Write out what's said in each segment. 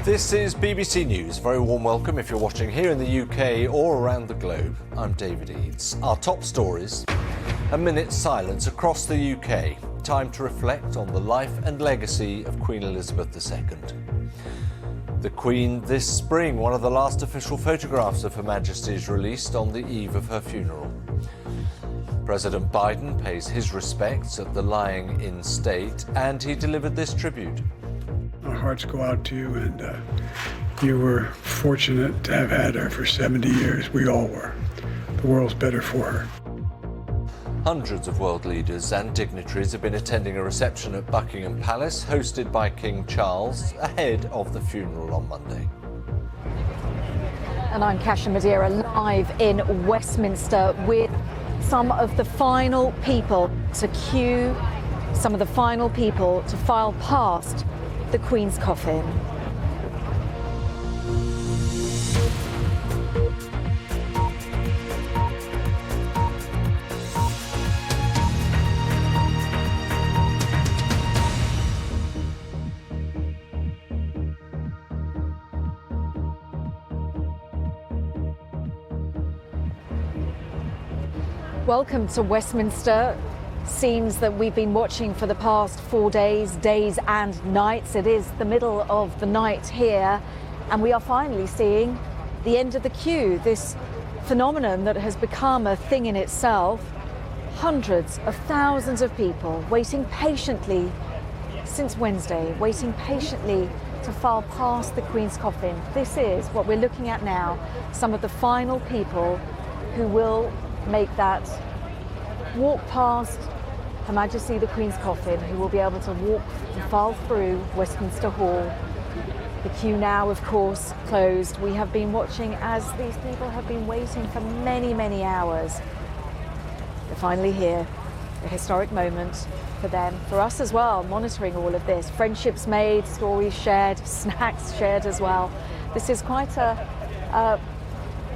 This is BBC News. Very warm welcome if you're watching here in the UK or around the globe. I'm David Eads. Our top stories: a minute's silence across the UK. Time to reflect on the life and legacy of Queen Elizabeth II. The Queen this spring. One of the last official photographs of Her Majesty is released on the eve of her funeral. President Biden pays his respects at the lying-in state, and he delivered this tribute. Our hearts go out to you, and you were fortunate to have had her for 70 years. We all were. The world's better for her. Hundreds of world leaders and dignitaries have been attending a reception at Buckingham Palace, hosted by King Charles, ahead of the funeral on Monday. And I'm Kasia Madera, live in Westminster with some of the final people to file past the Queen's coffin. Welcome to Westminster. Scenes that we've been watching for the past 4 days and nights. It is the middle of the night here, and we are finally seeing the end of the queue, this phenomenon that has become a thing in itself. Hundreds of thousands of people waiting patiently since Wednesday, waiting patiently to file past the Queen's coffin. This is what we're looking at now, some of the final people who will make that walk past Her Majesty the Queen's coffin, who will be able to walk and file through Westminster Hall. The queue now, of course, closed. We have been watching as these people have been waiting for many, many hours. They're finally here. A historic moment for them, for us as well, monitoring all of this. Friendships made, stories shared, snacks shared as well. This is quite an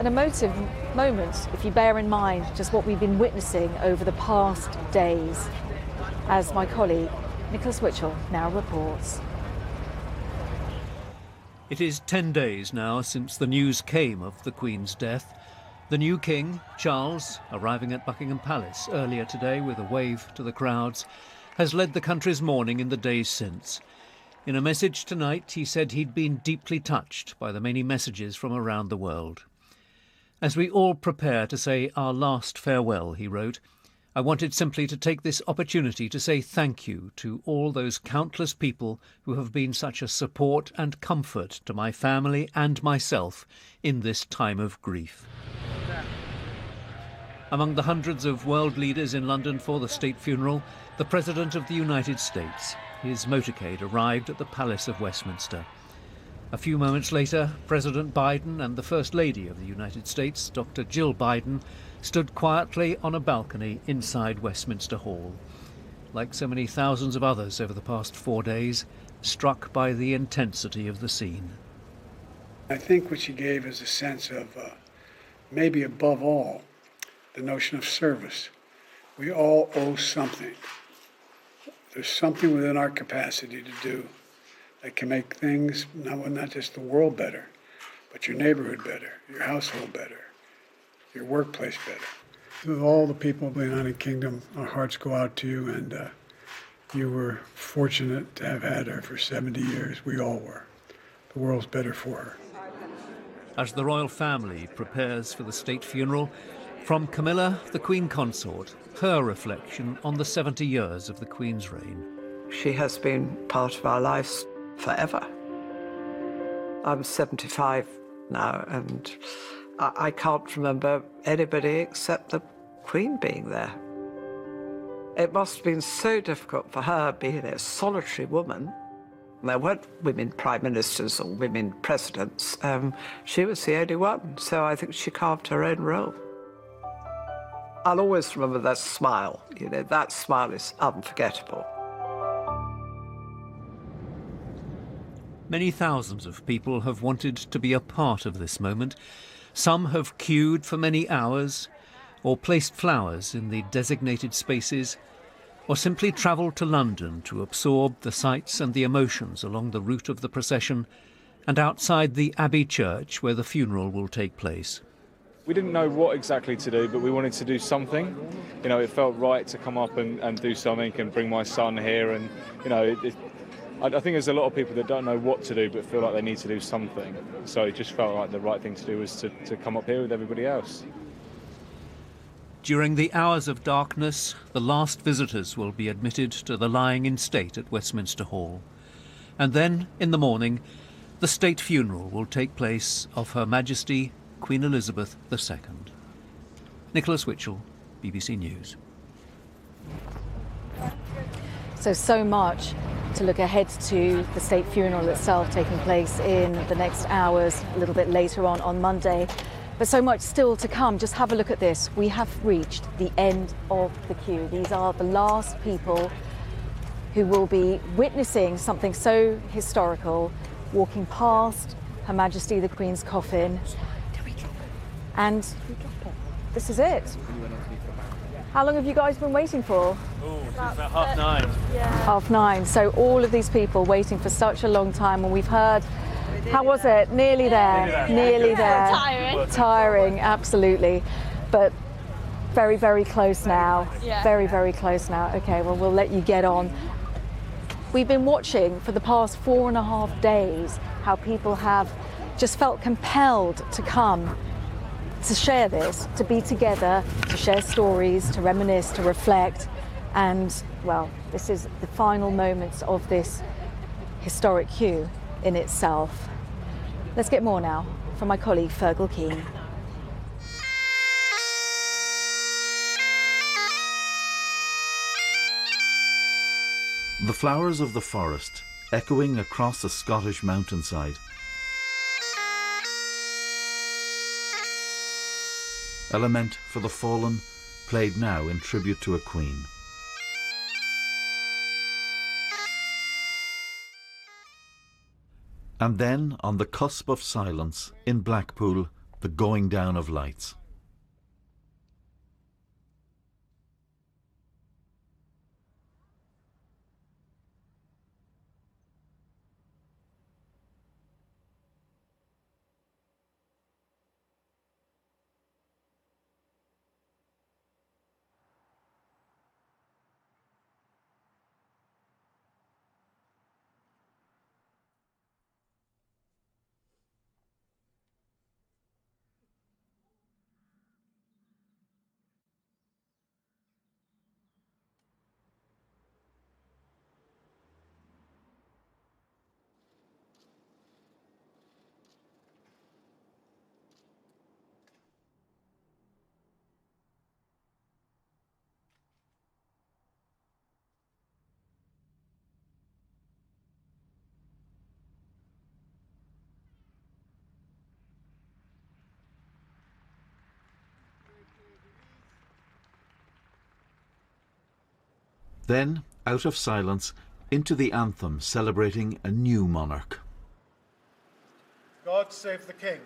emotive moment, if you bear in mind just what we've been witnessing over the past days, as my colleague Nicholas Witchell now reports. It is 10 days now since the news came of the Queen's death. The new King, Charles, arriving at Buckingham Palace earlier today with a wave to the crowds, has led the country's mourning in the days since. In a message tonight, he said he'd been deeply touched by the many messages from around the world. As we all prepare to say our last farewell, he wrote, I wanted simply to take this opportunity to say thank you to all those countless people who have been such a support and comfort to my family and myself in this time of grief. Among the hundreds of world leaders in London for the state funeral, the President of the United States. His motorcade arrived at the Palace of Westminster. A few moments later, President Biden and the First Lady of the United States, Dr. Jill Biden, stood quietly on a balcony inside Westminster Hall. Like so many thousands of others over the past 4 days, struck by the intensity of the scene. I think what she gave is a sense of, maybe above all, the notion of service. We all owe something. There's something within our capacity to do that can make things, not just the world better, but your neighborhood better, your household better, your workplace better. To all the people of the United Kingdom, our hearts go out to you, and you were fortunate to have had her for 70 years. We all were. The world's better for her. As the royal family prepares for the state funeral, from Camilla, the Queen Consort, her reflection on the 70 years of the Queen's reign. She has been part of our lives forever. I'm 75 now, and I can't remember anybody except the Queen being there. It must have been so difficult for her, being a solitary woman. There weren't women prime ministers or women presidents. She was the only one, so I think she carved her own role. I'll always remember that smile. You know, that smile is unforgettable. Many thousands of people have wanted to be a part of this moment. Some have queued for many hours, or placed flowers in the designated spaces, or simply travelled to London to absorb the sights and the emotions along the route of the procession and outside the Abbey Church where the funeral will take place. We didn't know what exactly to do, but we wanted to do something. You know, it felt right to come up and do something and bring my son here. And, you know, I think there's a lot of people that don't know what to do but feel like they need to do something. So it just felt like the right thing to do was to come up here with everybody else. During the hours of darkness, the last visitors will be admitted to the lying in state at Westminster Hall. And then, in the morning, the state funeral will take place of Her Majesty Queen Elizabeth II. Nicholas Witchell, BBC News. So much to look ahead to the state funeral itself taking place in the next hours, a little bit later on Monday. But so much still to come. Just have a look at this. We have reached the end of the queue. These are the last people who will be witnessing something so historical, walking past Her Majesty the Queen's coffin. And this is it. How long have you guys been waiting for? Since about 9:30. Yeah. 9:30. So all of these people waiting for such a long time, and we've heard, how was it? Nearly there. Nearly there. Tiring, absolutely. But very, very close now. Yeah. Very, very close now. Okay, well, we'll let you get on. We've been watching for the past 4.5 days how people have just felt compelled to come to share this, to be together, to share stories, to reminisce, to reflect. And, well, this is the final moments of this historic queue in itself. Let's get more now from my colleague Fergal Keane. The flowers of the forest echoing across a Scottish mountainside. A lament for the fallen, played now in tribute to a queen. And then, on the cusp of silence, in Blackpool, the going down of lights. Then, out of silence, into the anthem celebrating a new monarch. God save the King.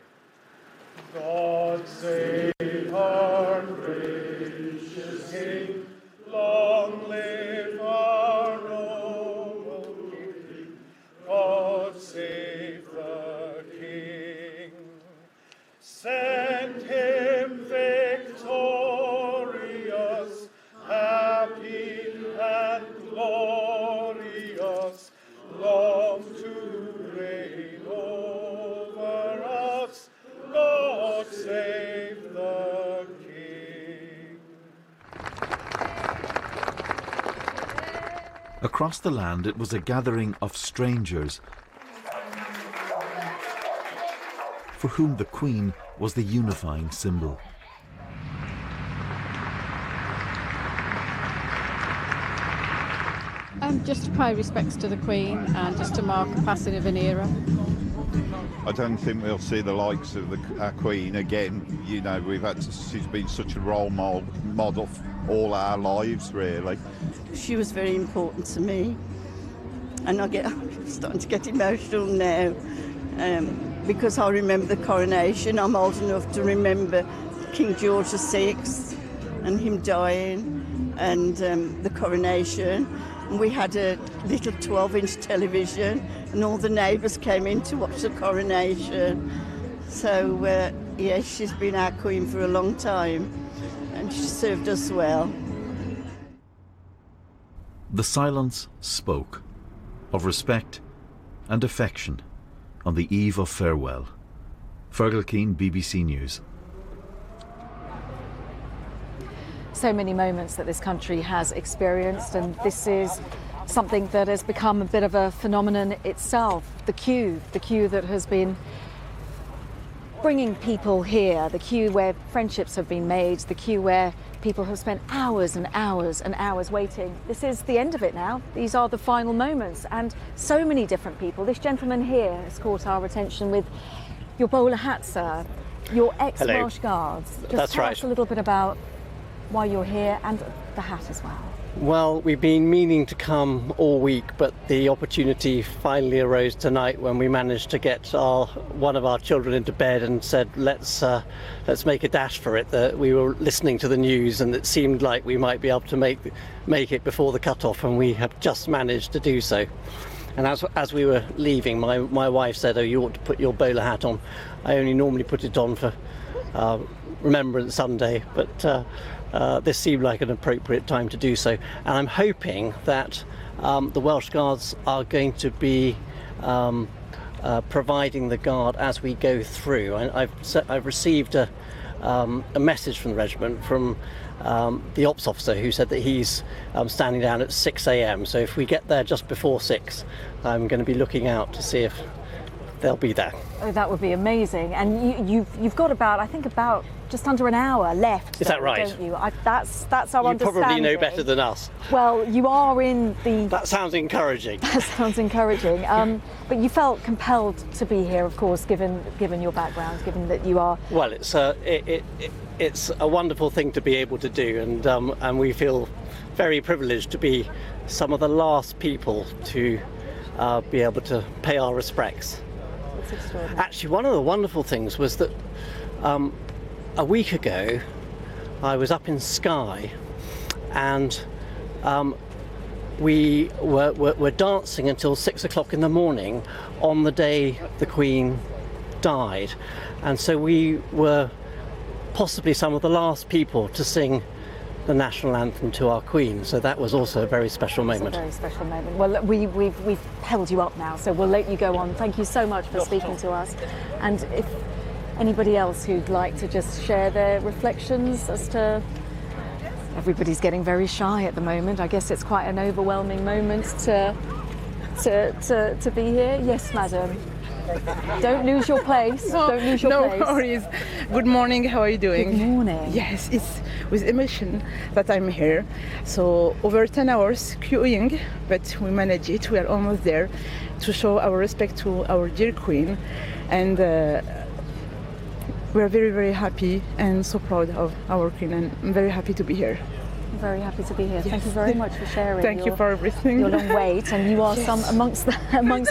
God save our gracious King. Long live our noble King. God save the King. Send him victorious, happy and glorious, long to reign over us. God save the King. Across the land it was a gathering of strangers for whom the Queen was the unifying symbol. Just to pay respects to the Queen and just to mark the passing of an era. I don't think we'll see the likes of our Queen again. You know, she's been such a role model all our lives, really. She was very important to me, and I'm starting to get emotional now because I remember the coronation. I'm old enough to remember King George VI and him dying, and the coronation. And we had a little 12-inch television, and all the neighbours came in to watch the coronation. So, yes, she's been our Queen for a long time, and she served us well. The silence spoke of respect and affection on the eve of farewell. Fergal Keane, BBC News. So many moments that this country has experienced, and this is something that has become a bit of a phenomenon itself. The queue that has been bringing people here, the queue where friendships have been made, the queue where people have spent hours and hours and hours waiting. This is the end of it now. These are the final moments, and so many different people. This gentleman here has caught our attention with your bowler hat, sir, your ex-Welsh Guards. Just tell us a little bit about why you're here and the hat as well. Well, we've been meaning to come all week, but the opportunity finally arose tonight when we managed to get one of our children into bed and said, let's make a dash for it. We were listening to the news and it seemed like we might be able to make it before the cut-off, and we have just managed to do so. And as we were leaving, my wife said, oh, you ought to put your bowler hat on. I only normally put it on for Remembrance Sunday, but this seemed like an appropriate time to do so. And I'm hoping that the Welsh Guards are going to be providing the guard as we go through. I've received a message from the regiment from the ops officer, who said that he's standing down at 6 a.m. So if we get there just before 6, I'm going to be looking out to see if they'll be there. Oh, that would be amazing. And you've got about just under an hour left. Is that right? Don't you? That's our understanding. You probably know better than us. Well, you are in the... That sounds encouraging. That sounds encouraging. But you felt compelled to be here, of course, given your background, given that you are... Well, it's a wonderful thing to be able to do, and we feel very privileged to be some of the last people to be able to pay our respects. That's extraordinary. Actually, one of the wonderful things was that a week ago I was up in Skye, and we were dancing until 6 o'clock in the morning on the day the Queen died, and so we were possibly some of the last people to sing the national anthem to our Queen, so that was also a very special moment. It's a very special moment. Well, we've held you up now, so we'll let you go on. Thank you so much for speaking to us. And if anybody else who'd like to just share their reflections as to... Everybody's getting very shy at the moment. I guess it's quite an overwhelming moment to be here. Yes, madam. Don't lose your place. Don't lose your place. No worries. Good morning. How are you doing? Good morning. Yes, it's with emotion that I'm here. So over 10 hours queuing, but we manage it. We are almost there to show our respect to our dear Queen, and we are very, very happy and so proud of our Queen, and I'm very happy to be here. I'm very happy to be here. Yes. Thank you very much for sharing. Thank you for everything. Your long wait, and you are Yes. some amongst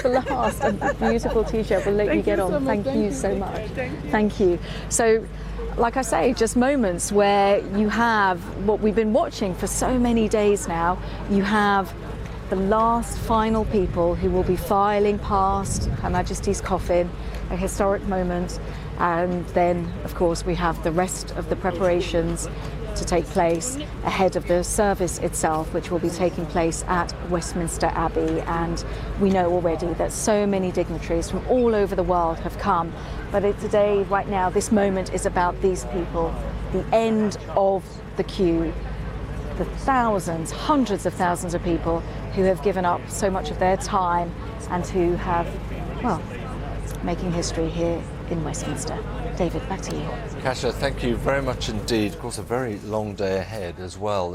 the last. A beautiful T-shirt. We'll let you get on. So much. Thank you so much. Thank you. So, like I say, just moments where you have what we've been watching for so many days now. You have the last final people who will be filing past Her Majesty's coffin, a historic moment, and then, of course, we have the rest of the preparations to take place ahead of the service itself, which will be taking place at Westminster Abbey. And we know already that so many dignitaries from all over the world have come. But today, right now, this moment is about these people, the end of the queue, the thousands, hundreds of thousands of people who have given up so much of their time and who have, well, making history here in Westminster. David, back to you. Kasia, thank you very much indeed. Of course, a very long day ahead as well.